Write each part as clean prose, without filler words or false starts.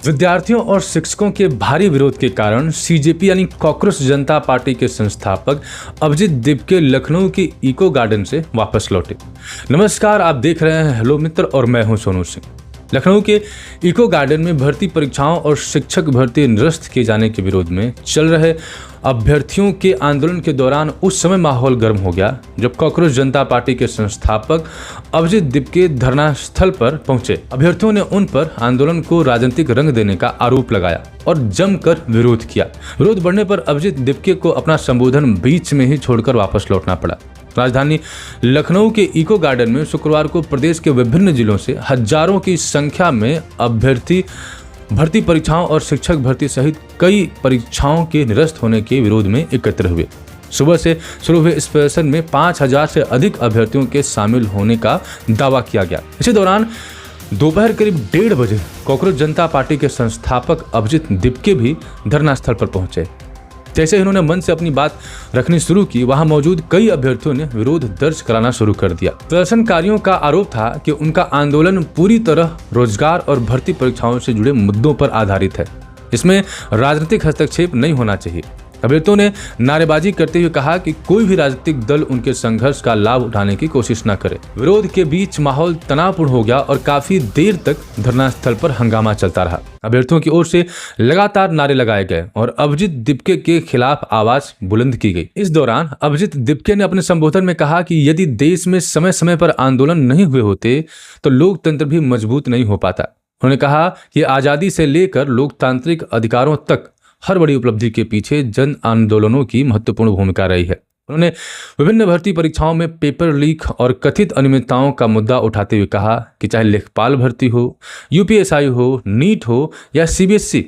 विद्यार्थियों और शिक्षकों के भारी विरोध के कारण सीजेपी यानी कॉकरोच जनता पार्टी के संस्थापक अभिजीत दिपके लखनऊ के इको गार्डन से वापस लौटे। नमस्कार, आप देख रहे हैं हेलो मित्र और मैं हूं सोनू सिंह। लखनऊ के इको गार्डन में भर्ती परीक्षाओं और शिक्षक भर्ती निरस्त किए जाने के विरोध में चल रहे अभ्यर्थियों के आंदोलन के दौरान उस समय माहौल गर्म हो गया जब कॉकरोच जनता पार्टी के संस्थापक अभिजीत दिपके धरना स्थल पर पहुंचे। अभ्यर्थियों ने उन पर आंदोलन को राजनीतिक रंग देने का आरोप लगाया और जमकर विरोध किया। विरोध बढ़ने पर अभिजीत दिपके को अपना संबोधन बीच में ही छोड़कर वापस लौटना पड़ा। राजधानी लखनऊ के इको गार्डन में शुक्रवार को प्रदेश के विभिन्न जिलों से हजारों की संख्या में अभ्यर्थी भर्ती परीक्षाओं और शिक्षक भर्ती सहित कई परीक्षाओं के निरस्त होने के विरोध में एकत्र हुए। सुबह से शुरू हुए इस प्रदर्शन में 5000 से अधिक अभ्यर्थियों के शामिल होने का दावा किया गया। इसी दौरान दोपहर करीब 1:30 बजे कॉकरोच जनता पार्टी के संस्थापक अभिजीत दिपके भी धरना स्थल पर पहुंचे। जैसे ही उन्होंने मन से अपनी बात रखनी शुरू की, वहां मौजूद कई अभ्यर्थियों ने विरोध दर्ज कराना शुरू कर दिया। प्रदर्शनकारियों का आरोप था कि उनका आंदोलन पूरी तरह रोजगार और भर्ती परीक्षाओं से जुड़े मुद्दों पर आधारित है। इसमें राजनीतिक हस्तक्षेप नहीं होना चाहिए। अभ्यर्थियों ने नारेबाजी करते हुए कहा कि कोई भी राजनीतिक दल उनके संघर्ष का लाभ उठाने की कोशिश न करे। विरोध के बीच माहौल तनावपूर्ण हो गया और काफी देर तक धरना स्थल पर हंगामा चलता रहा। अभ्यर्थियों की ओर से लगातार नारे लगाए गए और अभिजीत दिपके के खिलाफ आवाज बुलंद की गई। इस दौरान अभिजीत दिपके ने अपने संबोधन में कहा कि यदि देश में समय समय पर आंदोलन नहीं हुए होते तो लोकतंत्र भी मजबूत नहीं हो पाता। उन्होंने कहा कि आजादी से लेकर लोकतांत्रिक अधिकारों तक हर बड़ी उपलब्धि के पीछे जन आंदोलनों की महत्वपूर्ण भूमिका रही है। उन्होंने विभिन्न भर्ती परीक्षाओं में पेपर लीक और कथित अनियमितताओं का मुद्दा उठाते हुए कहा कि चाहे लेखपाल भर्ती हो, यूपीएससी हो, नीट हो या सीबीएसई,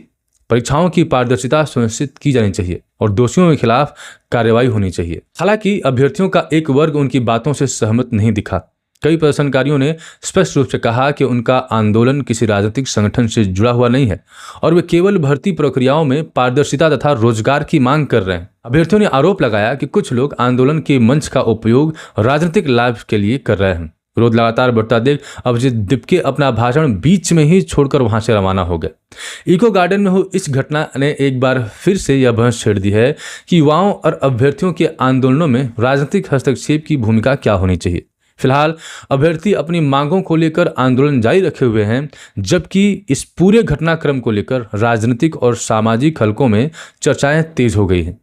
परीक्षाओं की पारदर्शिता सुनिश्चित की जानी चाहिए और दोषियों के खिलाफ कार्रवाई होनी चाहिए। हालांकि अभ्यर्थियों का एक वर्ग उनकी बातों से सहमत नहीं दिखा। कई प्रदर्शनकारियों ने स्पष्ट रूप से कहा कि उनका आंदोलन किसी राजनीतिक संगठन से जुड़ा हुआ नहीं है और वे केवल भर्ती प्रक्रियाओं में पारदर्शिता तथा रोजगार की मांग कर रहे हैं। अभ्यर्थियों ने आरोप लगाया कि कुछ लोग आंदोलन के मंच का उपयोग राजनीतिक लाभ के लिए कर रहे हैं। विरोध लगातार बढ़ता देख अभिजीत दिपके अपना भाषण बीच में ही छोड़कर वहां से रवाना हो गए। इको गार्डन में हुई इस घटना ने एक बार फिर से यह बहस छेड़ दी है कि युवाओं और अभ्यर्थियों के आंदोलनों में राजनीतिक हस्तक्षेप की भूमिका क्या होनी चाहिए। फिलहाल अभ्यर्थी अपनी मांगों को लेकर आंदोलन जारी रखे हुए हैं, जबकि इस पूरे घटनाक्रम को लेकर राजनीतिक और सामाजिक हलकों में चर्चाएं तेज हो गई हैं।